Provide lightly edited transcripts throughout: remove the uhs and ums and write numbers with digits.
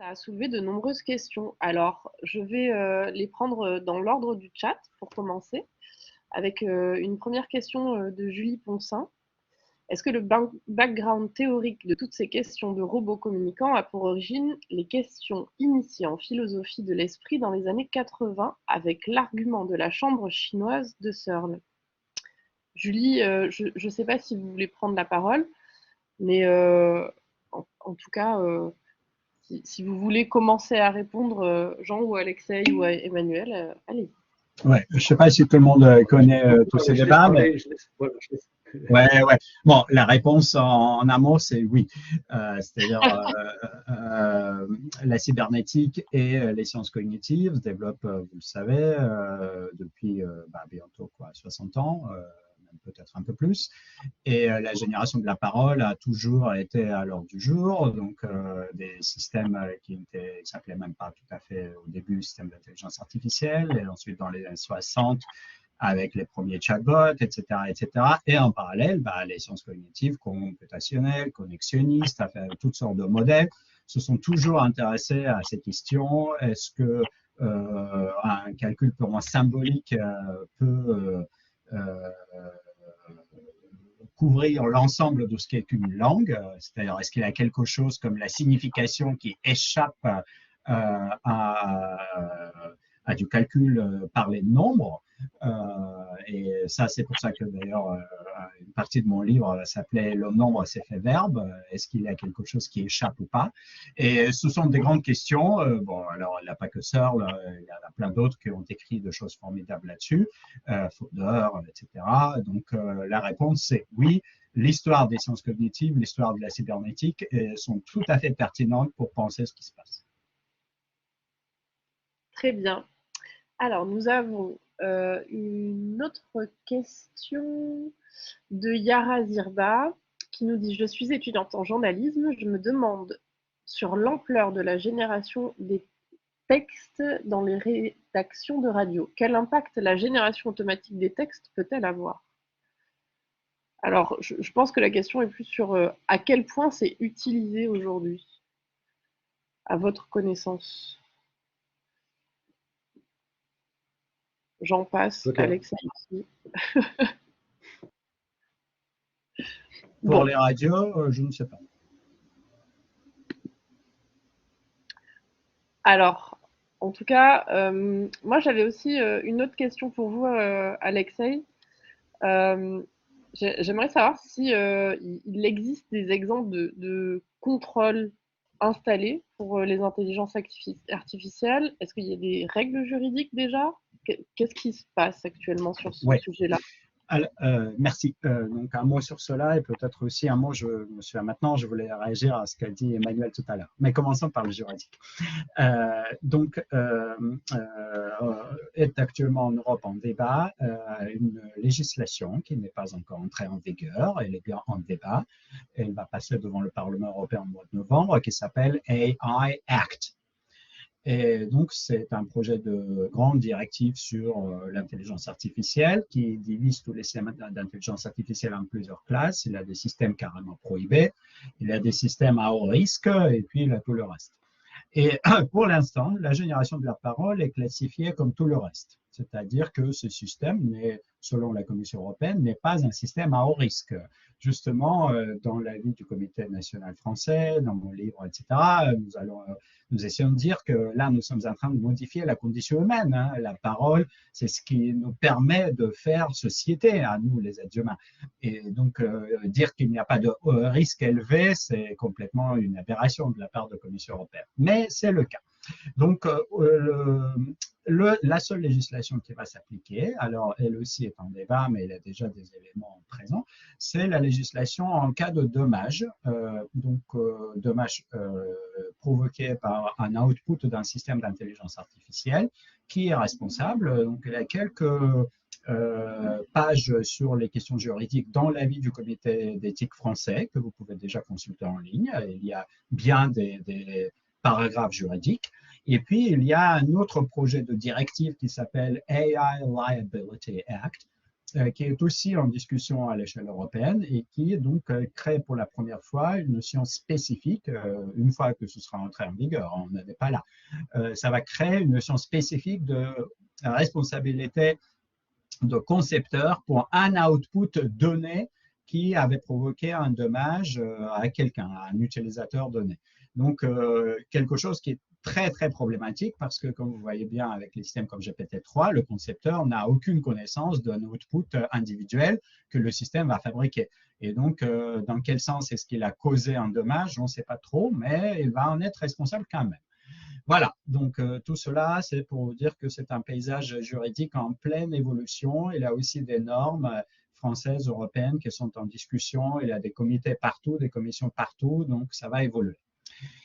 Ça a soulevé de nombreuses questions. Alors, je vais les prendre dans l'ordre du chat pour commencer, avec une première question de Julie Poncin. Est-ce que le background théorique de toutes ces questions de robots communicants a pour origine les questions initiées en philosophie de l'esprit dans les années 80 avec l'argument de la chambre chinoise de Searle? Julie, je ne sais pas si vous voulez prendre la parole, mais en tout cas, si vous voulez commencer à répondre, Jean ou Alexei ou Emmanuel, allez. Ouais, je ne sais pas si tout le monde connaît tous ces débats, mais ouais. Bon, la réponse en un mot, c'est oui. C'est-à-dire la cybernétique et les sciences cognitives se développent, vous le savez, depuis bientôt 60 ans, même peut-être un peu plus. Et la génération de la parole a toujours été à l'ordre du jour. Donc, des systèmes qui s'appelaient même pas tout à fait au début systèmes d'intelligence artificielle, et ensuite dans les années 60, avec les premiers chatbots, etc., etc. Et en parallèle, les sciences cognitives, computationnelles, connexionnistes, toutes sortes de modèles, se sont toujours intéressés à ces questions. Est-ce que un calcul purement symbolique peut couvrir l'ensemble de ce qu'est une langue, c'est-à-dire est-ce qu'il y a quelque chose comme la signification qui échappe à du calcul parlé de nombres. Et ça, c'est pour ça que d'ailleurs, une partie de mon livre s'appelait Le nombre, c'est fait verbe. Est-ce qu'il y a quelque chose qui échappe ou pas? Et ce sont des grandes questions. Bon, alors, il n'y a pas que Searle, il y en a plein d'autres qui ont écrit de choses formidables là-dessus, Fodor, etc. Donc, la réponse, c'est oui. L'histoire des sciences cognitives, l'histoire de la cybernétique sont tout à fait pertinentes pour penser ce qui se passe. Très bien. Alors, nous avons une autre question de Yara Zirba qui nous dit « Je suis étudiante en journalisme, je me demande sur l'ampleur de la génération des textes dans les rédactions de radio. Quel impact la génération automatique des textes peut-elle avoir ?» Alors, je pense que la question est plus sur à quel point c'est utilisé aujourd'hui, à votre connaissance. J'en passe, okay. Alexei aussi. Pour les radios, je ne sais pas. Alors, en tout cas, moi j'avais aussi une autre question pour vous, Alexei. J'aimerais savoir si il existe des exemples de contrôle installés pour les intelligences artificielles. Est-ce qu'il y a des règles juridiques déjà? Qu'est-ce qui se passe actuellement sur ce sujet-là? Alors, merci. Donc, un mot sur cela et peut-être aussi un mot, maintenant, je voulais réagir à ce qu'a dit Emmanuel tout à l'heure. Mais commençons par le juridique. Est actuellement en Europe en débat une législation qui n'est pas encore entrée en vigueur, elle est bien en débat. Elle va passer devant le Parlement européen au mois de novembre, qui s'appelle AI Act. Et donc, c'est un projet de grande directive sur l'intelligence artificielle qui divise tous les systèmes d'intelligence artificielle en plusieurs classes. Il y a des systèmes carrément prohibés, il y a des systèmes à haut risque et puis il y a tout le reste. Et pour l'instant, la génération de la parole est classifiée comme tout le reste. C'est-à-dire que ce système, selon la Commission européenne, n'est pas un système à haut risque. Justement, dans l'avis du Comité national français, dans mon livre, etc., nous essayons de dire que là, nous sommes en train de modifier la condition humaine. Hein. La parole, c'est ce qui nous permet de faire société, à nous, les êtres humains. Et donc, dire qu'il n'y a pas de risque élevé, c'est complètement une aberration de la part de la Commission européenne. Mais c'est le cas. Donc, la seule législation qui va s'appliquer, alors elle aussi est en débat, mais elle a déjà des éléments présents, c'est la législation en cas de dommage, dommage provoqué par un output d'un système d'intelligence artificielle qui est responsable. Donc, il y a quelques pages sur les questions juridiques dans l'avis du comité d'éthique français que vous pouvez déjà consulter en ligne. Il y a bien des paragraphes juridiques. Et puis, il y a un autre projet de directive qui s'appelle AI Liability Act, qui est aussi en discussion à l'échelle européenne et qui donc crée pour la première fois une notion spécifique, une fois que ce sera entré en vigueur, on n'en est pas là, ça va créer une notion spécifique de responsabilité de concepteur pour un output donné qui avait provoqué un dommage à quelqu'un, à un utilisateur donné. Donc, quelque chose qui est très, très problématique parce que, comme vous voyez bien avec les systèmes comme GPT-3, le concepteur n'a aucune connaissance d'un output individuel que le système va fabriquer. Et donc, dans quel sens est-ce qu'il a causé un dommage? On ne sait pas trop, mais il va en être responsable quand même. Voilà, donc tout cela, c'est pour vous dire que c'est un paysage juridique en pleine évolution. Il y a aussi des normes françaises, européennes qui sont en discussion. Il y a des comités partout, des commissions partout, donc ça va évoluer.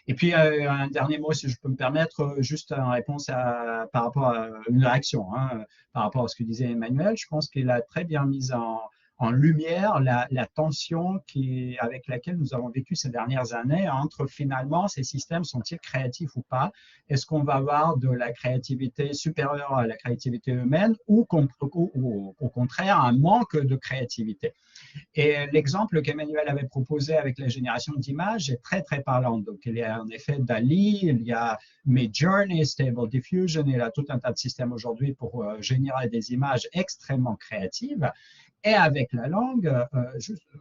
Et puis, un dernier mot, si je peux me permettre, juste en réponse par rapport à une réaction, hein, par rapport à ce que disait Emmanuel. Je pense qu'il a très bien mis en lumière la tension avec laquelle nous avons vécu ces dernières années entre finalement ces systèmes sont-ils créatifs ou pas? Est-ce qu'on va avoir de la créativité supérieure à la créativité humaine ou au contraire un manque de créativité? Et l'exemple qu'Emmanuel avait proposé avec la génération d'images est très, très parlant. Donc, il y a en effet DALL-E, il y a Midjourney, Stable Diffusion, il y a tout un tas de systèmes aujourd'hui pour générer des images extrêmement créatives. Et avec la langue,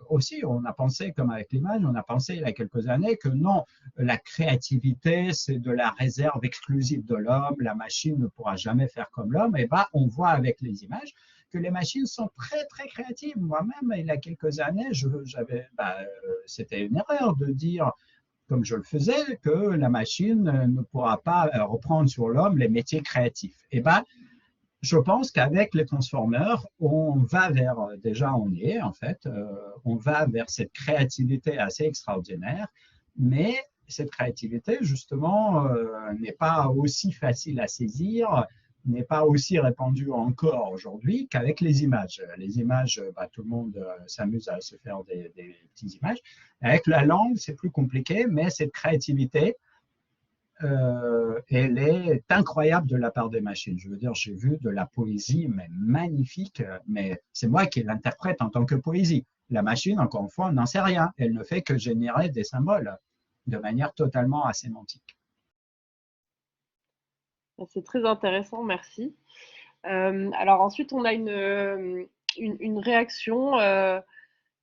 aussi, on a pensé, comme avec l'image, on a pensé il y a quelques années que non, la créativité, c'est de la réserve exclusive de l'homme, la machine ne pourra jamais faire comme l'homme. Et bien, on voit avec les images que les machines sont très, très créatives. Moi-même, il y a quelques années, c'était une erreur de dire, comme je le faisais, que la machine ne pourra pas reprendre sur l'homme les métiers créatifs. Et bien, je pense qu'avec les transformers, on va déjà on y est en fait, on va vers cette créativité assez extraordinaire, mais cette créativité justement n'est pas aussi facile à saisir, n'est pas aussi répandue encore aujourd'hui qu'avec les images. Les images, tout le monde s'amuse à se faire des petites images. Avec la langue, c'est plus compliqué, mais cette créativité, elle est incroyable de la part des machines. Je veux dire, j'ai vu de la poésie, mais magnifique, mais c'est moi qui l'interprète en tant que poésie. La machine, encore une fois, n'en sait rien. Elle ne fait que générer des symboles de manière totalement asémantique. C'est très intéressant, merci. Alors ensuite, on a une réaction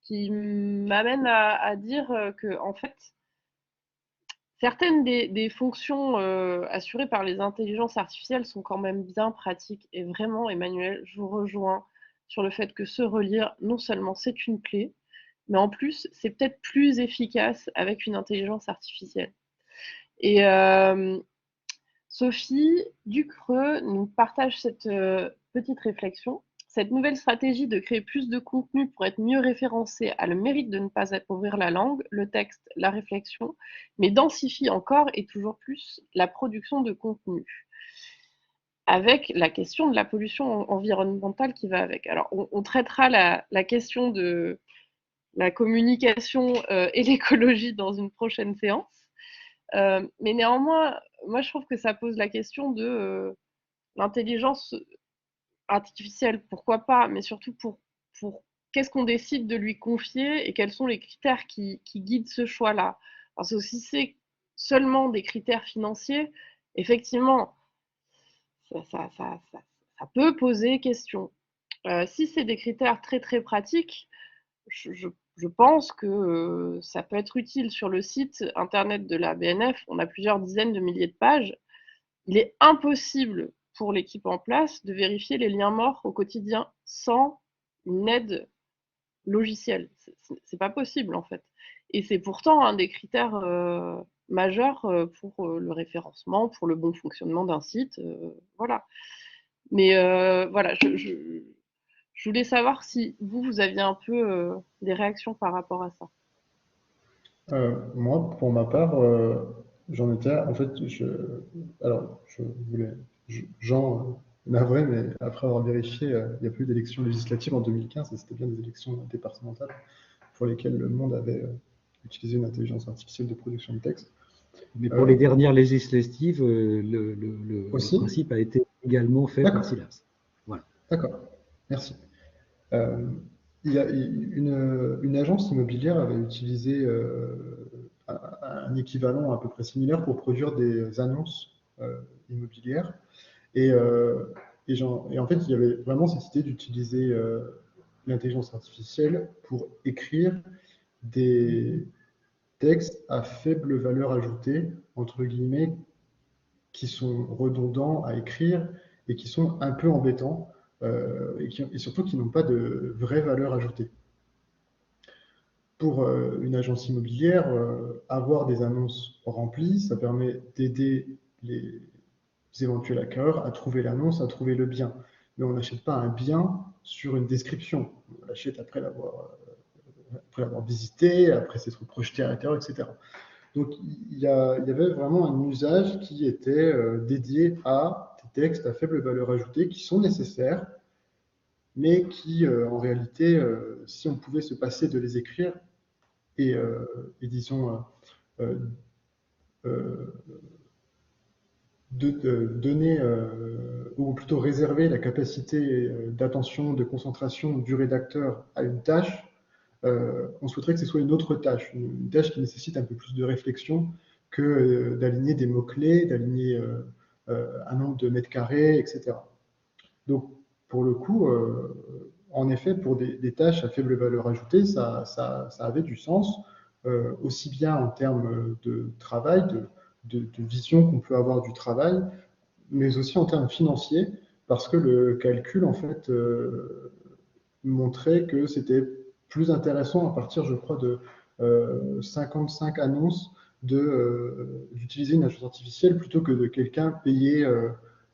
qui m'amène à dire que, en fait, certaines des fonctions assurées par les intelligences artificielles sont quand même bien pratiques. Et vraiment, Emmanuel, je vous rejoins sur le fait que se relire, non seulement c'est une clé, mais en plus, c'est peut-être plus efficace avec une intelligence artificielle. Et Sophie Ducreux nous partage cette petite réflexion. Cette nouvelle stratégie de créer plus de contenu pour être mieux référencé a le mérite de ne pas appauvrir la langue, le texte, la réflexion, mais densifie encore et toujours plus la production de contenu, avec la question de la pollution environnementale qui va avec. Alors, on traitera la question de la communication et l'écologie dans une prochaine séance. Mais néanmoins, moi, je trouve que ça pose la question de l'intelligence artificielle, pourquoi pas, mais surtout pour qu'est-ce qu'on décide de lui confier et quels sont les critères qui guident ce choix-là. Parce que si c'est seulement des critères financiers, effectivement, ça peut poser question. Si c'est des critères très très pratiques, je pense que ça peut être utile. Sur le site internet de la BNF, on a plusieurs dizaines de milliers de pages. Il est impossible pour l'équipe en place de vérifier les liens morts au quotidien sans une aide logicielle. C'est pas possible en fait. Et c'est pourtant un des critères majeurs pour le référencement, pour le bon fonctionnement d'un site. Voilà. Mais voilà, je voulais savoir si vous aviez un peu des réactions par rapport à ça. Moi, pour ma part, j'en étais, en fait, alors, je voulais, Jean, navré, mais après avoir vérifié, il n'y a plus d'élections législatives en 2015, et c'était bien des élections départementales pour lesquelles le monde avait utilisé une intelligence artificielle de production de texte. Mais pour les dernières législatives, le Aussi principe a été également fait par Silas. Voilà. D'accord, merci. Il y a une agence immobilière avait utilisé un équivalent à peu près similaire pour produire des annonces immobilières. Et, et en fait, il y avait vraiment cette idée d'utiliser l'intelligence artificielle pour écrire des textes à faible valeur ajoutée, entre guillemets, qui sont redondants à écrire et qui sont un peu embêtants et surtout qui n'ont pas de vraie valeur ajoutée. Pour une agence immobilière, avoir des annonces remplies, ça permet d'aider les éventuels acquéreurs à trouver l'annonce, à trouver le bien. Mais on n'achète pas un bien sur une description. On l'achète après l'avoir visité, après s'être projeté à l'intérieur, etc. Donc il y avait vraiment un usage qui était dédié à des textes à faible valeur ajoutée qui sont nécessaires, mais qui en réalité, si on pouvait se passer de les écrire et disons donner, ou plutôt réserver la capacité d'attention, de concentration du rédacteur à une tâche, on souhaiterait que ce soit une autre tâche, une tâche qui nécessite un peu plus de réflexion que d'aligner des mots-clés, d'aligner un nombre de mètres carrés, etc. Donc, pour le coup, en effet, pour des tâches à faible valeur ajoutée, ça avait du sens, aussi bien en termes de travail, de vision qu'on peut avoir du travail, mais aussi en termes financiers, parce que le calcul, en fait, montrait que c'était plus intéressant à partir, je crois, de 55 annonces d'utiliser une intelligence artificielle plutôt que de quelqu'un payé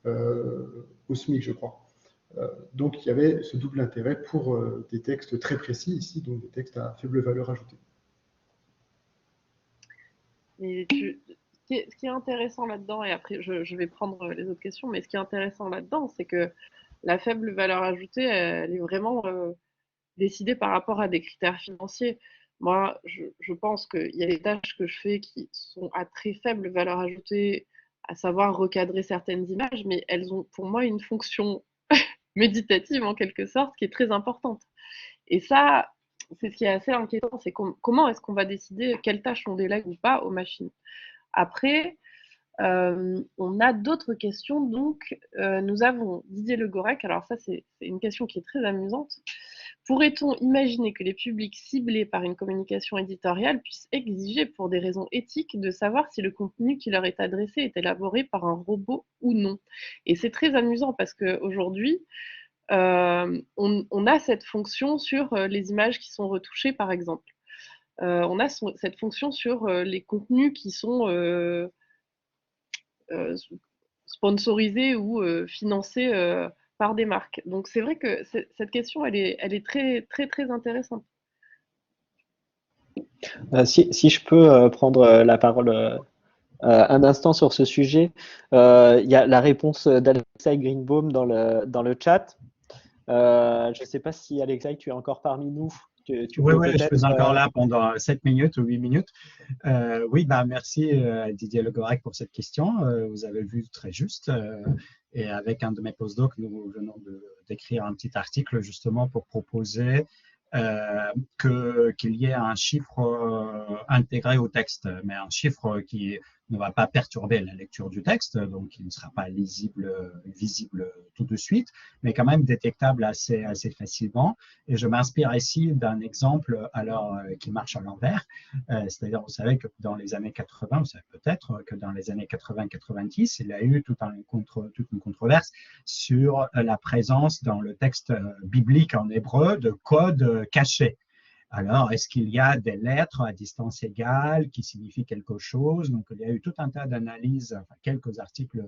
au SMIC, je crois. Donc, il y avait ce double intérêt pour des textes très précis ici, donc des textes à faible valeur ajoutée. Et ce qui est intéressant là-dedans, et après je vais prendre les autres questions, mais ce qui est intéressant là-dedans, c'est que la faible valeur ajoutée, elle est vraiment décidée par rapport à des critères financiers. Moi, je pense qu'il y a des tâches que je fais qui sont à très faible valeur ajoutée, à savoir recadrer certaines images, mais elles ont pour moi une fonction méditative en quelque sorte qui est très importante. Et ça, c'est ce qui est assez inquiétant, c'est comment est-ce qu'on va décider quelles tâches on délègue ou pas aux machines. Après, on a d'autres questions. Donc, nous avons Didier Le Gorec. Alors ça, c'est une question qui est très amusante. Pourrait-on imaginer que les publics ciblés par une communication éditoriale puissent exiger, pour des raisons éthiques, de savoir si le contenu qui leur est adressé est élaboré par un robot ou non? Et c'est très amusant parce qu'aujourd'hui, on a cette fonction sur les images qui sont retouchées, par exemple. On a cette fonction sur les contenus qui sont sponsorisés ou financés par des marques. Donc c'est vrai que cette question, elle est très, très, très intéressante. Si je peux prendre la parole un instant sur ce sujet, il y a la réponse d'Alexei Greenbaum dans le chat. Je ne sais pas si Alexei, tu es encore parmi nous. Oui, je suis encore là pendant 7 minutes ou 8 minutes. Oui, merci Didier Le Gorec pour cette question. Vous avez vu très juste. Et avec un de mes postdocs, nous venons d'écrire un petit article justement pour proposer qu'il y ait un chiffre intégré au texte, mais un chiffre qui ne va pas perturber la lecture du texte, donc qui ne sera pas visible tout de suite, mais quand même détectable assez facilement. Et je m'inspire ici d'un exemple qui marche à l'envers, c'est-à-dire, vous savez que dans les années 80, vous savez peut-être que dans les années 80-90, il y a eu toute une controverse sur la présence dans le texte biblique en hébreu de codes cachés. Alors, est-ce qu'il y a des lettres à distance égale qui signifient quelque chose? Donc, il y a eu tout un tas d'analyses, quelques articles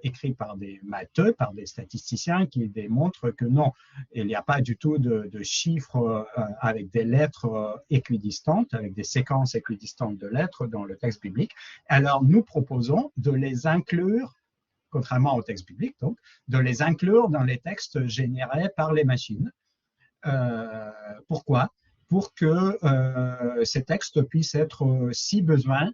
écrits par des matheux, par des statisticiens qui démontrent que non, il n'y a pas du tout de chiffres avec des lettres équidistantes, avec des séquences équidistantes de lettres dans le texte biblique. Alors, nous proposons de les inclure, contrairement au texte biblique, donc, de les inclure dans les textes générés par les machines. Pourquoi? Pour que ces textes puissent être, si besoin,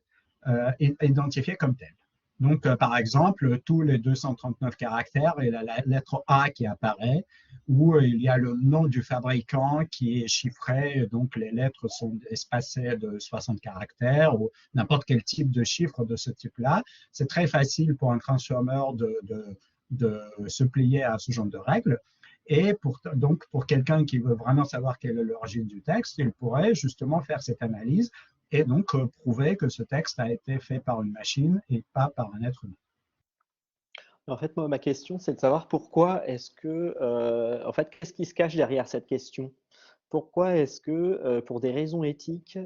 identifiés comme tels. Donc, par exemple, tous les 239 caractères et la lettre A qui apparaît, où il y a le nom du fabricant qui est chiffré, donc les lettres sont espacées de 60 caractères ou n'importe quel type de chiffre de ce type-là. C'est très facile pour un transformer de se plier à ce genre de règles. Et donc, pour quelqu'un qui veut vraiment savoir quelle est l'origine du texte, il pourrait justement faire cette analyse et donc prouver que ce texte a été fait par une machine et pas par un être humain. En fait, moi, ma question, c'est de savoir pourquoi est-ce que, en fait, qu'est-ce qui se cache derrière cette question? Pourquoi est-ce que, pour des raisons éthiques,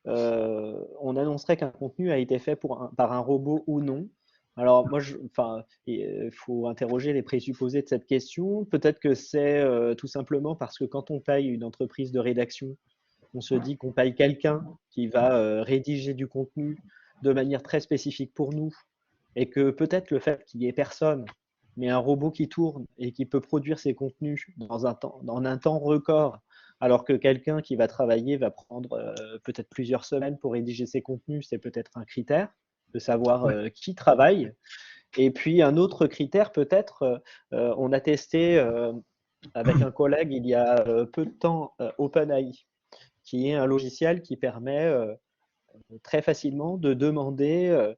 on annoncerait qu'un contenu a été fait par un robot ou non? Alors moi, enfin, il faut interroger les présupposés de cette question. Peut-être que c'est tout simplement parce que quand on paye une entreprise de rédaction, on se dit qu'on paye quelqu'un qui va rédiger du contenu de manière très spécifique pour nous, et que peut-être le fait qu'il n'y ait personne, mais un robot qui tourne et qui peut produire ses contenus dans un temps record, alors que quelqu'un qui va travailler va prendre peut-être plusieurs semaines pour rédiger ses contenus, c'est peut-être un critère de savoir qui travaille. Et puis un autre critère, peut-être, on a testé avec un collègue il y a peu de temps OpenAI, qui est un logiciel qui permet très facilement de demander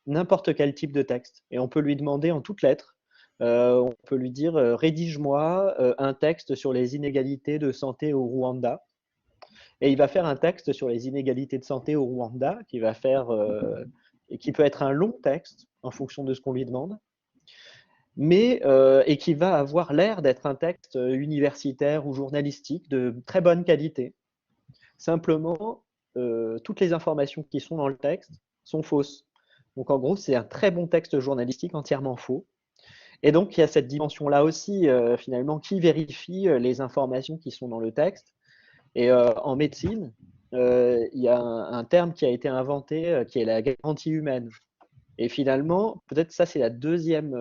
n'importe quel type de texte. Et on peut lui demander en toutes lettres, on peut lui dire rédige-moi un texte sur les inégalités de santé au Rwanda. Et il va faire un texte sur les inégalités de santé au Rwanda qui va faire et qui peut être un long texte en fonction de ce qu'on lui demande, mais et qui va avoir l'air d'être un texte universitaire ou journalistique de très bonne qualité. Simplement, toutes les informations qui sont dans le texte sont fausses. Donc en gros, c'est un très bon texte journalistique entièrement faux. Et donc il y a cette dimension-là aussi, finalement, qui vérifie les informations qui sont dans le texte. Et en médecine, il y a un terme qui a été inventé qui est la garantie humaine. Et finalement, peut-être ça c'est la deuxième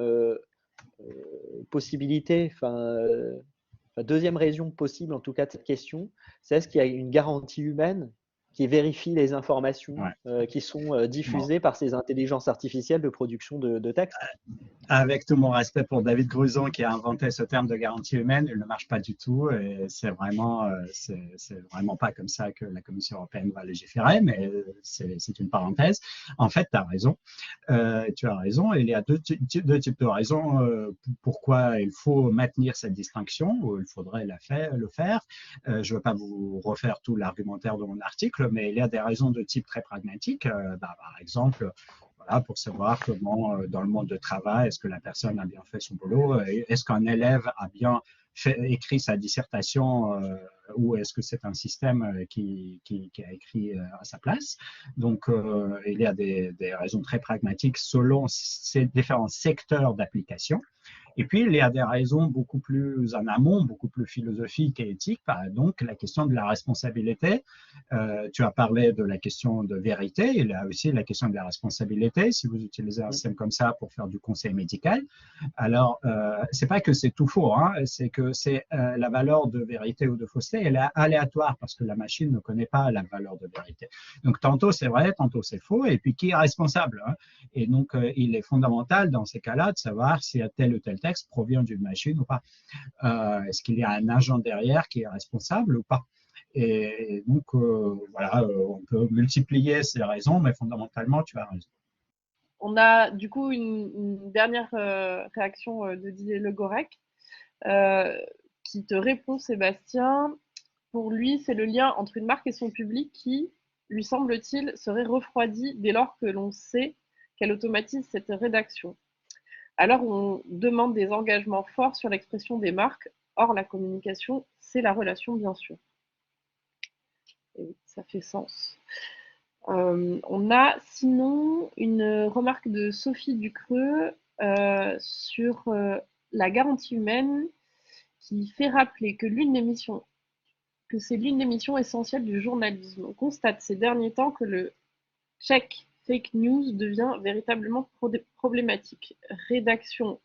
possibilité, la deuxième raison possible en tout cas de cette question, c'est est-ce qu'il y a une garantie humaine qui vérifie les informations qui sont diffusées par ces intelligences artificielles de production de texte? Avec tout mon respect pour David Gruson qui a inventé ce terme de garantie humaine, il ne marche pas du tout et c'est vraiment pas comme ça que la Commission européenne va légiférer, mais c'est une parenthèse. En fait, tu as raison. Il y a deux types de raisons pourquoi il faut maintenir cette distinction, ou il faudrait le faire. Je ne veux pas vous refaire tout l'argumentaire de mon article, mais il y a des raisons de type très pragmatique. Par exemple, voilà, pour savoir comment, dans le monde de travail, est-ce que la personne a bien fait son boulot, est-ce qu'un élève a bien écrit sa dissertation ou est-ce que c'est un système qui a écrit à sa place. Donc, il y a des raisons très pragmatiques selon ces différents secteurs d'application. Et puis, il y a des raisons beaucoup plus en amont, beaucoup plus philosophiques et éthiques. Donc, la question de la responsabilité. Tu as parlé de la question de vérité. Il y a aussi la question de la responsabilité. Si vous utilisez un système comme ça pour faire du conseil médical, alors, c'est pas que c'est tout faux, hein, c'est que c'est la valeur de vérité ou de fausseté, elle est aléatoire parce que la machine ne connaît pas la valeur de vérité. Donc, tantôt c'est vrai, tantôt c'est faux. Et puis, qui est responsable, hein? Et donc, il est fondamental dans ces cas-là de savoir si tel ou tel texte provient d'une machine ou pas. Est-ce qu'il y a un agent derrière qui est responsable ou pas? Et donc, voilà, on peut multiplier ces raisons, mais fondamentalement, tu as raison. On a du coup une dernière réaction de Didier Le Gorec qui te répond, Sébastien. Pour lui, c'est le lien entre une marque et son public qui, lui semble-t-il, serait refroidi dès lors que l'on sait qu'elle automatise cette rédaction. Alors on demande des engagements forts sur l'expression des marques. Or, la communication, c'est la relation, bien sûr. Et ça fait sens. On a sinon une remarque de Sophie Ducreux sur la garantie humaine qui fait rappeler que c'est l'une des missions essentielles du journalisme. On constate ces derniers temps que le check fake news devient véritablement problématique. Rédaction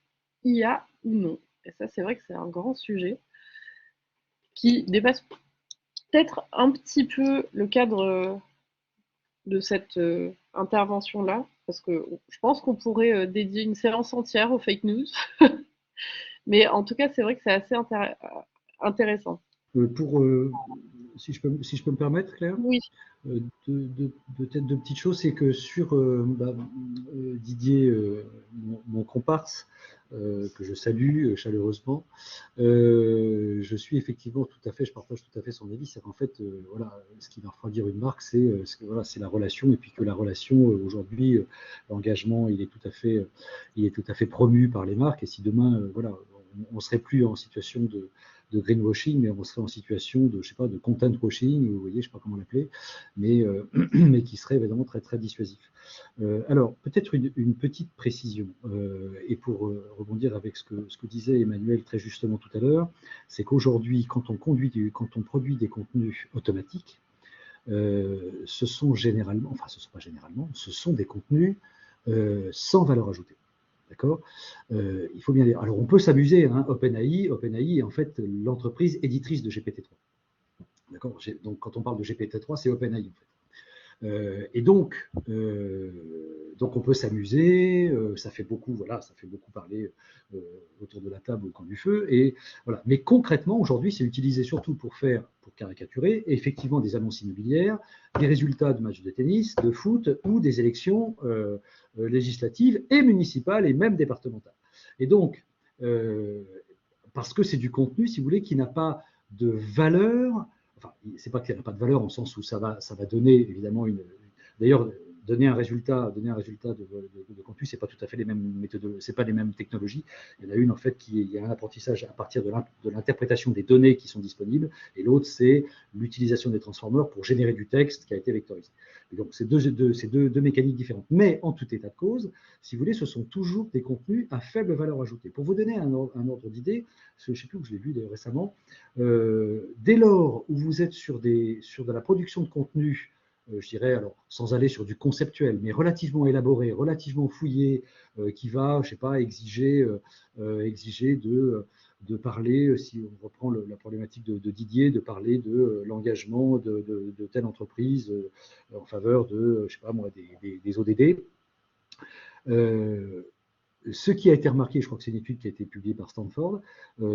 IA ou non. Et ça, c'est vrai que c'est un grand sujet qui dépasse peut-être un petit peu le cadre de cette intervention-là, parce que je pense qu'on pourrait dédier une séance entière aux fake news. Mais en tout cas, c'est vrai que c'est assez intéressant. Si je peux me permettre, Claire, Oui, peut-être deux petites choses, c'est que sur Didier, mon comparse, que je salue chaleureusement, je partage tout à fait son avis. C'est qu'en fait, voilà, ce qui va refroidir une marque, voilà, c'est la relation, et puis que la relation aujourd'hui, l'engagement, il est tout à fait promu par les marques. Et si demain, voilà, on serait plus en situation de greenwashing, mais on serait en situation de, je sais pas, de content washing, vous voyez, je sais pas comment l'appeler, mais, mais qui serait évidemment très très dissuasif. Alors, peut-être une petite précision, et pour rebondir avec ce que disait Emmanuel très justement tout à l'heure, c'est qu'aujourd'hui, quand on produit des contenus automatiques, ce sont généralement, enfin ce ne sont pas généralement, ce sont des contenus sans valeur ajoutée. D'accord, il faut bien dire. Alors, on peut s'amuser, hein, OpenAI est en fait l'entreprise éditrice de GPT-3. D'accord, donc, quand on parle de GPT-3, c'est OpenAI en fait. Et donc, on peut s'amuser, ça fait beaucoup parler autour de la table au coin du feu. Et voilà. Mais concrètement, aujourd'hui, c'est utilisé surtout pour caricaturer, effectivement, des annonces immobilières, des résultats de matchs de tennis, de foot ou des élections législatives et municipales et même départementales. Et donc, parce que c'est du contenu, si vous voulez, qui n'a pas de valeur. Enfin, c'est pas qu'il n'y a pas de valeur en sens où ça va donner évidemment D'ailleurs, donner un résultat de contenu, c'est pas tout à fait les mêmes méthodes, c'est pas les mêmes technologies. Il y en a une en fait il y a un apprentissage à partir de l'interprétation des données qui sont disponibles, et l'autre c'est l'utilisation des transformers pour générer du texte qui a été vectorisé. Et donc c'est deux mécaniques différentes. Mais en tout état de cause, si vous voulez, ce sont toujours des contenus à faible valeur ajoutée. Pour vous donner un ordre d'idée, je ne sais plus où je l'ai vu récemment, dès lors où vous êtes sur de la production de contenu, je dirais, alors sans aller sur du conceptuel, mais relativement élaboré, relativement fouillé, qui va, je sais pas, exiger de parler, si on reprend la problématique de Didier, de parler de l'engagement de telle entreprise en faveur de, je sais pas moi, des ODD. Ce qui a été remarqué, je crois que c'est une étude qui a été publiée par Stanford,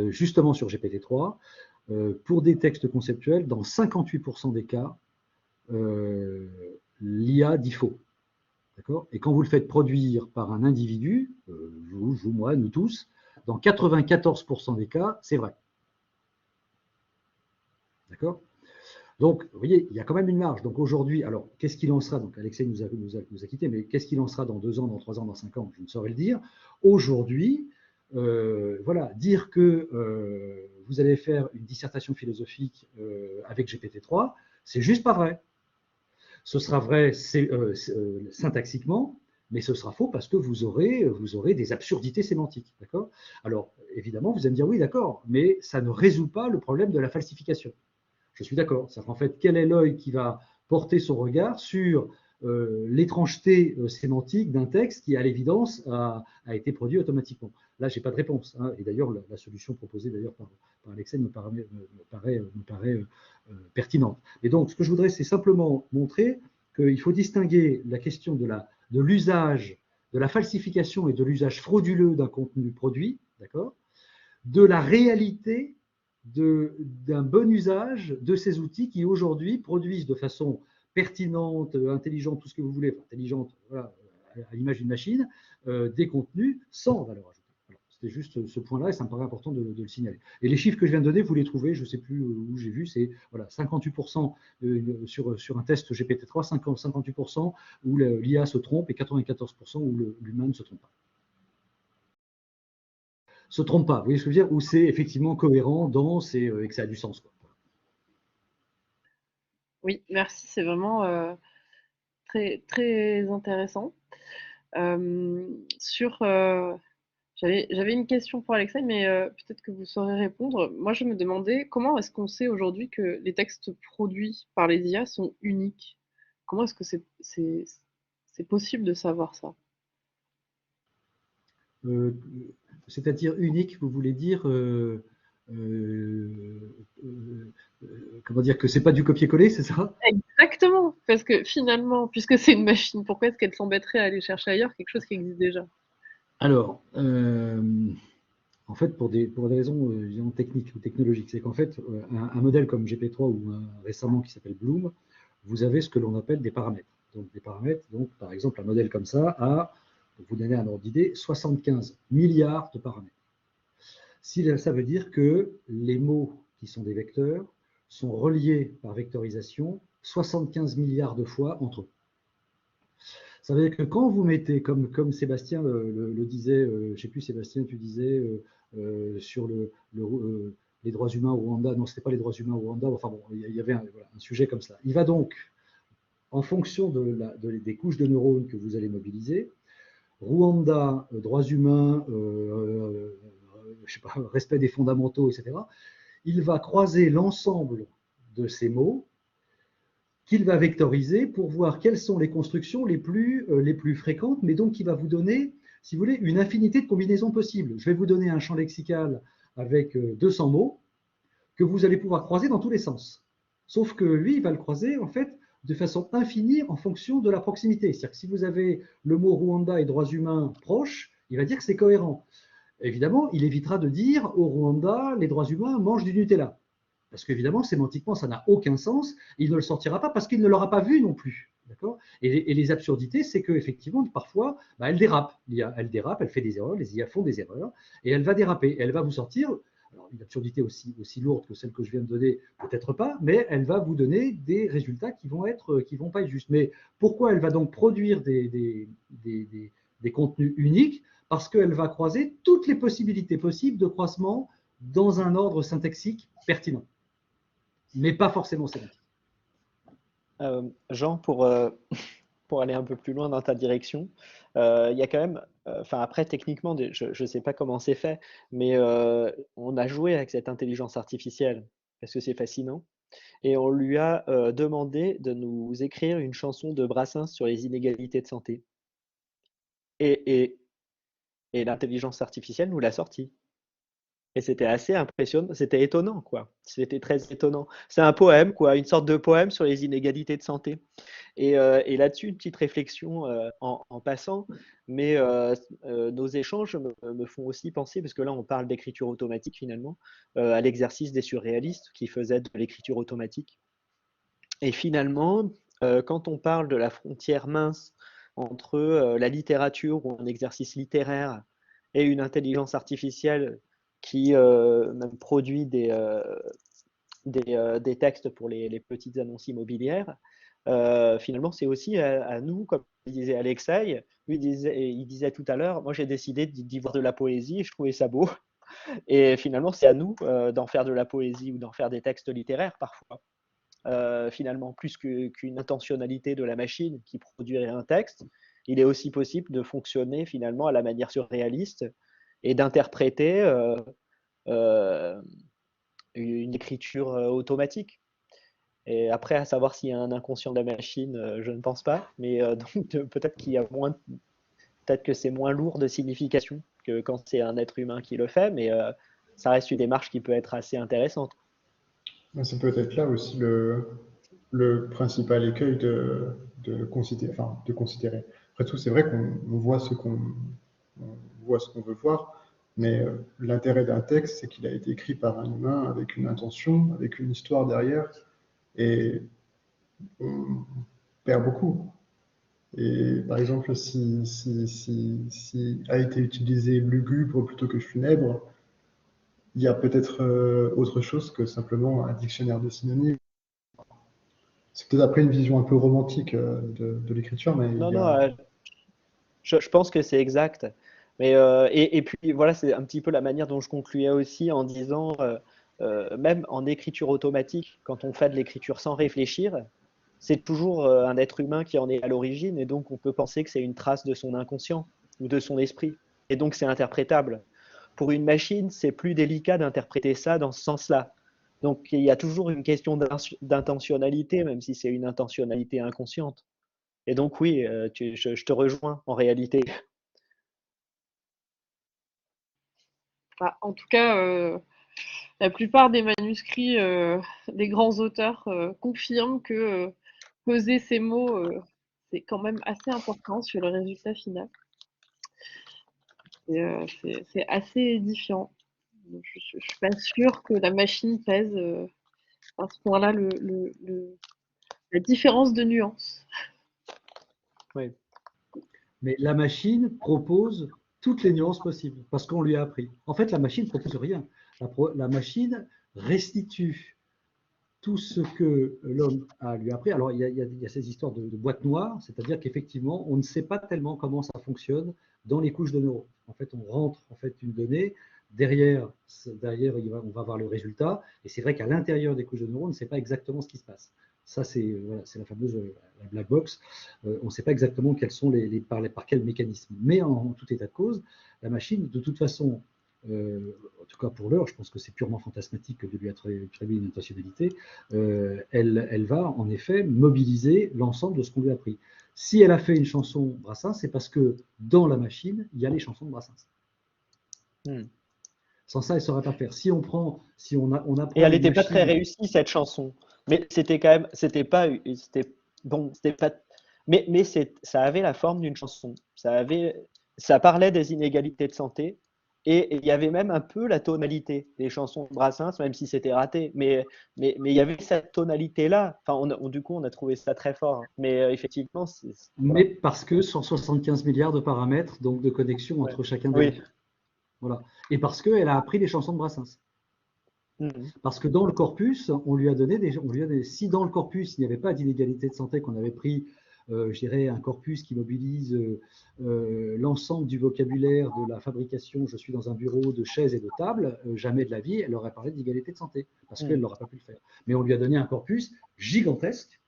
justement sur GPT-3, pour des textes conceptuels, dans 58% des cas, l'IA dit faux. D'accord ? Et quand vous le faites produire par un individu, vous, moi, nous tous, dans 94% des cas, c'est vrai. D'accord ? Donc, vous voyez, il y a quand même une marge. Donc aujourd'hui, alors, qu'est-ce qu'il en sera ? Donc, Alexei nous a quittés, mais qu'est-ce qu'il en sera dans 2 ans, dans 3 ans, dans 5 ans ? Je ne saurais le dire. Aujourd'hui, voilà, dire que vous allez faire une dissertation philosophique avec GPT-3, c'est juste pas vrai. Ce sera vrai syntaxiquement, mais ce sera faux parce que vous aurez des absurdités sémantiques. D'accord ? Alors, évidemment, vous allez me dire, oui, d'accord, mais ça ne résout pas le problème de la falsification. Je suis d'accord. C'est en fait, quel est l'œil qui va porter son regard sur l'étrangeté sémantique d'un texte qui, à l'évidence, a été produit automatiquement. Là, je n'ai pas de réponse. Hein. Et d'ailleurs, la solution proposée d'ailleurs par Alexei me paraît pertinente. Et donc, ce que je voudrais, c'est simplement montrer qu'il faut distinguer la question de l'usage, de la falsification et de l'usage frauduleux d'un contenu produit, d'accord, de la réalité d'un bon usage de ces outils qui aujourd'hui produisent de façon pertinente, intelligente, tout ce que vous voulez, enfin, intelligente, voilà, à l'image d'une machine, des contenus sans valeur ajoutée. C'était juste ce point-là et ça me paraît important de le signaler. Et les chiffres que je viens de donner, vous les trouvez, je ne sais plus où j'ai vu, c'est voilà, 58% sur un test GPT-3, 58% où l'IA se trompe et 94% où l'humain ne se trompe pas. Se trompe pas, vous voyez ce que je veux dire, où c'est effectivement cohérent, dense et que ça a du sens. Quoi. Oui, merci, c'est vraiment très, très intéressant. J'avais une question pour Alexei, mais peut-être que vous saurez répondre. Moi, je me demandais comment est-ce qu'on sait aujourd'hui que les textes produits par les IA sont uniques? Comment est-ce que c'est possible de savoir ça? C'est-à-dire unique, vous voulez dire comment dire que c'est pas du copier-coller, c'est ça? Exactement, parce que finalement, puisque c'est une machine, pourquoi est-ce qu'elle s'embêterait à aller chercher ailleurs quelque chose qui existe déjà? Alors, en fait, pour des raisons disons, techniques ou technologiques, c'est qu'en fait, un modèle comme GP3 ou récemment qui s'appelle Bloom, vous avez ce que l'on appelle des paramètres. Donc, des paramètres, donc, par exemple, un modèle comme ça a, pour vous donner un ordre d'idée, 75 milliards de paramètres. Ça veut dire que les mots qui sont des vecteurs sont reliés par vectorisation 75 milliards de fois entre eux. Ça veut dire que quand vous mettez, comme Sébastien le disait, je ne sais plus Sébastien, tu disais sur les droits humains au Rwanda, non, ce n'était pas les droits humains au Rwanda, enfin bon, il y avait un sujet comme ça. Il va donc, en fonction des couches de neurones que vous allez mobiliser, Rwanda, droits humains, je sais pas, respect des fondamentaux, etc., il va croiser l'ensemble de ces mots qu'il va vectoriser pour voir quelles sont les constructions les plus fréquentes, mais donc qui va vous donner, si vous voulez, une infinité de combinaisons possibles. Je vais vous donner un champ lexical avec 200 mots que vous allez pouvoir croiser dans tous les sens. Sauf que lui, il va le croiser, en fait, de façon infinie en fonction de la proximité. C'est-à-dire que si vous avez le mot Rwanda et droits humains proches, il va dire que c'est cohérent. Évidemment, il évitera de dire au Rwanda, les droits humains mangent du Nutella. Parce qu'évidemment, sémantiquement, ça n'a aucun sens. Il ne le sortira pas parce qu'il ne l'aura pas vu non plus. Et les absurdités, c'est qu'effectivement, parfois, elle dérape. Elle dérape, elle fait des erreurs, les IA font des erreurs, et elle va déraper. Et elle va vous sortir, alors une absurdité aussi lourde que celle que je viens de donner, peut-être pas, mais elle va vous donner des résultats qui vont pas être justes. Mais pourquoi elle va donc produire des contenus uniques? Parce qu'elle va croiser toutes les possibilités possibles de croisement dans un ordre syntaxique pertinent, mais pas forcément sémantique. Jean, pour aller un peu plus loin dans ta direction, il y a quand même, après techniquement, je ne sais pas comment c'est fait, mais on a joué avec cette intelligence artificielle parce que c'est fascinant, et on lui a demandé de nous écrire une chanson de Brassens sur les inégalités de santé. Et l'intelligence artificielle nous l'a sorti. Et c'était assez impressionnant, c'était étonnant, quoi. C'était très étonnant. C'est un poème, quoi, une sorte de poème sur les inégalités de santé. Et là-dessus, une petite réflexion en passant, mais nos échanges me font aussi penser, parce que là, on parle d'écriture automatique finalement, à l'exercice des surréalistes qui faisaient de l'écriture automatique. Et finalement, quand on parle de la frontière mince entre la littérature ou un exercice littéraire et une intelligence artificielle qui même produit des textes pour les petites annonces immobilières, finalement, c'est aussi à nous, comme disait Alexei, il disait tout à l'heure, moi j'ai décidé d'y voir de la poésie et je trouvais ça beau. Et finalement, c'est à nous d'en faire de la poésie ou d'en faire des textes littéraires parfois. Finalement, plus qu'une intentionnalité de la machine qui produirait un texte, il est aussi possible de fonctionner finalement à la manière surréaliste et d'interpréter une écriture automatique. Et après, à savoir s'il y a un inconscient de la machine, je ne pense pas, mais donc peut-être qu'il y a peut-être que c'est moins lourd de signification que quand c'est un être humain qui le fait, mais ça reste une démarche qui peut être assez intéressante. C'est peut-être là aussi le principal écueil de considérer. Après tout, c'est vrai qu'on voit ce qu'on veut voir, mais l'intérêt d'un texte, c'est qu'il a été écrit par un humain avec une intention, avec une histoire derrière, et on perd beaucoup. Et par exemple, si a été utilisé lugubre plutôt que funèbre, il y a peut-être autre chose que simplement un dictionnaire de synonymes. C'est peut-être après une vision un peu romantique de l'écriture, mais Non, il y non, a... je pense que c'est exact. Mais, et puis voilà, c'est un petit peu la manière dont je concluais aussi en disant, même en écriture automatique, quand on fait de l'écriture sans réfléchir, c'est toujours un être humain qui en est à l'origine, et donc on peut penser que c'est une trace de son inconscient ou de son esprit. Et donc c'est interprétable. Pour une machine, c'est plus délicat d'interpréter ça dans ce sens-là. Donc il y a toujours une question d'intentionnalité, même si c'est une intentionnalité inconsciente. Et donc oui, je te rejoins en réalité. En tout cas, la plupart des manuscrits des grands auteurs confirment que peser ces mots, c'est quand même assez important sur le résultat final. C'est assez édifiant. Je ne suis pas sûre que la machine pèse à ce point-là la différence de nuance. Oui. Mais la machine propose toutes les nuances possibles, parce qu'on lui a appris. En fait, la machine ne propose rien. La machine restitue tout ce que l'homme a lui appris. Alors, il y a ces histoires de boîte noire, c'est-à-dire qu'effectivement, on ne sait pas tellement comment ça fonctionne dans les couches de neurones. En fait, on rentre en fait une donnée, derrière on va avoir le résultat, et c'est vrai qu'à l'intérieur des couches de neurones, on ne sait pas exactement ce qui se passe. Ça, c'est la fameuse la black box. On ne sait pas exactement quels sont par quel mécanisme. Mais en tout état de cause, la machine, de toute façon, en tout cas pour l'heure, je pense que c'est purement fantasmatique de lui attribuer une intentionnalité, elle va en effet mobiliser l'ensemble de ce qu'on lui a appris. Si elle a fait une chanson Brassens, c'est parce que dans la machine, il y a les chansons de Brassens. Sans ça, elle ne saurait pas faire. Si on apprend Et elle n'était une pas très machine. réussie, cette chanson. Mais c'était quand même, c'était pas, mais ça avait la forme d'une chanson. Ça parlait des inégalités de santé. Et il y avait même un peu la tonalité des chansons de Brassens, même si c'était raté. Mais il y avait cette tonalité-là. Enfin, du coup, on a trouvé ça très fort. Hein. Mais effectivement, Mais parce que 175 milliards de paramètres, donc de connexion ouais. entre chacun des Oui. Voilà. Et parce qu'elle a appris les chansons de Brassens. Parce que dans le corpus, on lui a donné si dans le corpus, il n'y avait pas d'inégalité de santé, qu'on avait pris, je dirais, un corpus qui mobilise l'ensemble du vocabulaire de la fabrication, je suis dans un bureau de chaises et de tables, jamais de la vie, elle aurait parlé d'égalité de santé, parce qu'elle n'aurait pas pu le faire. Mais on lui a donné un corpus gigantesque,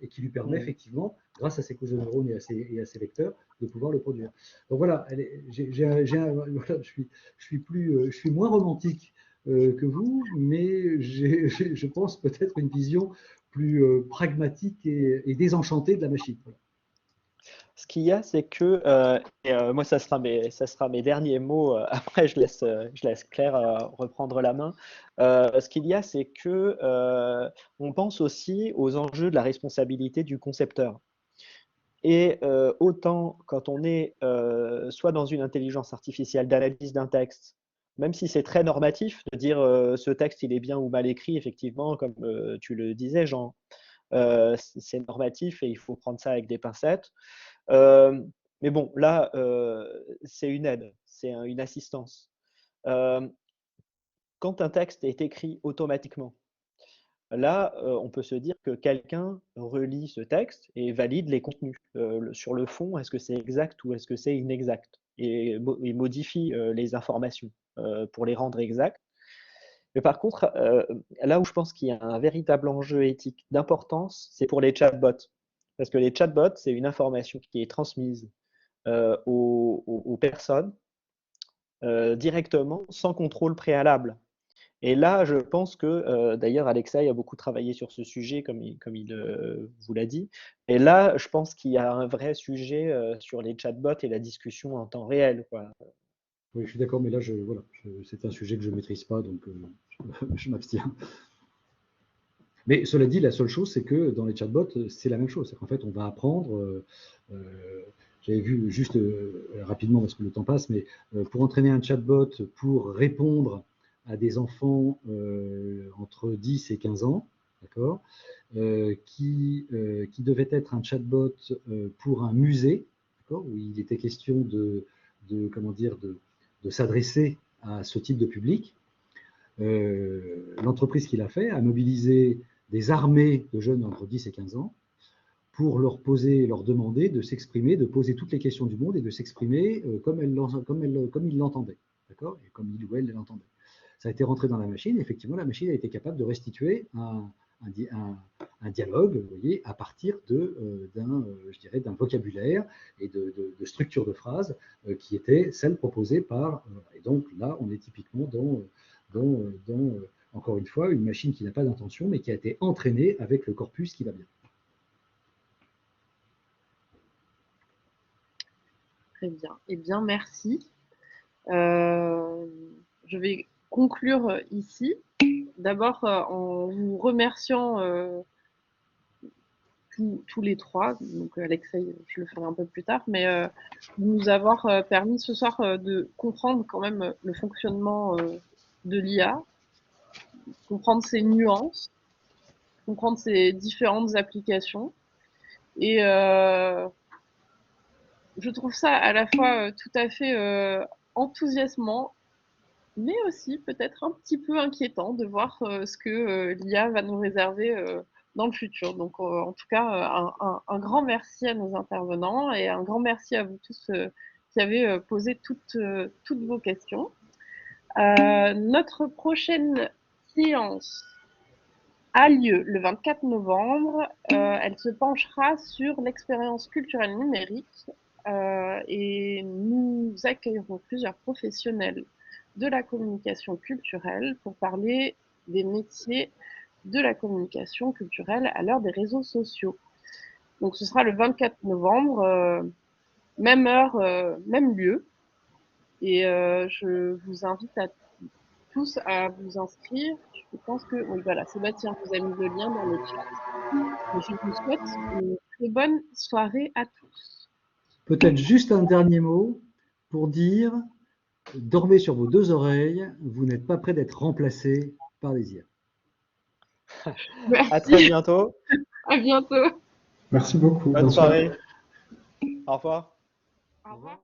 et qui lui permet effectivement, grâce à ses couches de neurones et à ses vecteurs, de pouvoir le produire. Donc voilà, je suis moins romantique que vous, mais je pense peut-être une vision plus pragmatique et désenchantée de la machine. Voilà. Ce qu'il y a, c'est que, moi, ça sera mes derniers mots. Après, je laisse Claire reprendre la main. Ce qu'il y a, c'est que on pense aussi aux enjeux de la responsabilité du concepteur. Et autant quand on est soit dans une intelligence artificielle d'analyse d'un texte, même si c'est très normatif de dire ce texte il est bien ou mal écrit, effectivement, comme tu le disais, Jean, c'est normatif et il faut prendre ça avec des pincettes. Mais bon, là, c'est une aide, c'est une assistance. Quand un texte est écrit automatiquement, là, on peut se dire que quelqu'un relit ce texte et valide les contenus. Sur le fond, est-ce que c'est exact ou est-ce que c'est inexact et modifie les informations pour les rendre exactes. Mais par contre, là où je pense qu'il y a un véritable enjeu éthique d'importance, c'est pour les chatbots. Parce que les chatbots, c'est une information qui est transmise aux personnes directement, sans contrôle préalable. Et là, je pense que, d'ailleurs, Alexei a beaucoup travaillé sur ce sujet, comme il vous l'a dit. Et là, je pense qu'il y a un vrai sujet sur les chatbots et la discussion en temps réel, quoi. Oui, je suis d'accord, mais là, c'est un sujet que je ne maîtrise pas, donc je m'abstiens. Mais cela dit, la seule chose, c'est que dans les chatbots, c'est la même chose. C'est qu'en fait, on va apprendre. J'avais vu juste rapidement, parce que le temps passe, mais pour entraîner un chatbot pour répondre à des enfants entre 10 et 15 ans, d'accord, qui devait être un chatbot pour un musée, d'accord, où il était question de s'adresser à ce type de public. L'entreprise qui l'a fait a mobilisé des armées de jeunes entre 10 et 15 ans pour leur demander de s'exprimer, de poser toutes les questions du monde et de s'exprimer comme ils l'entendaient, d'accord, et comme il ou elle l'entendait. Ça a été rentré dans la machine, et effectivement, la machine a été capable de restituer un dialogue, vous voyez, à partir d'un vocabulaire et de structure de phrase qui était celle proposée par. Et donc là, on est typiquement dans encore une fois, une machine qui n'a pas d'intention, mais qui a été entraînée avec le corpus qui va bien. Très bien. Eh bien, merci. Je vais conclure ici. D'abord, en vous remerciant tous les trois, donc Alexei, je le ferai un peu plus tard, mais nous avoir permis ce soir de comprendre quand même le fonctionnement de l'IA, comprendre ses nuances, comprendre ses différentes applications. Et je trouve ça à la fois tout à fait enthousiasmant, mais aussi peut-être un petit peu inquiétant de voir ce que l'IA va nous réserver dans le futur. Donc, en tout cas, un grand merci à nos intervenants et un grand merci à vous tous qui avez posé toutes vos questions. Notre prochaine séance a lieu le 24 novembre. Elle se penchera sur l'expérience culturelle numérique et nous accueillerons plusieurs professionnels de la communication culturelle pour parler des métiers de la communication culturelle à l'heure des réseaux sociaux. Donc ce sera le 24 novembre, même heure, même lieu. Et je vous invite à tous à vous inscrire. Je pense que, oui, voilà, Sébastien vous a mis le lien dans le chat. Et je vous souhaite une très bonne soirée à tous. Peut-être juste un dernier mot pour dire, dormez sur vos deux oreilles, vous n'êtes pas prêt d'être remplacé par des IA. À très Merci, bientôt. à bientôt. Merci beaucoup. Bonne soirée. Au revoir. Au revoir.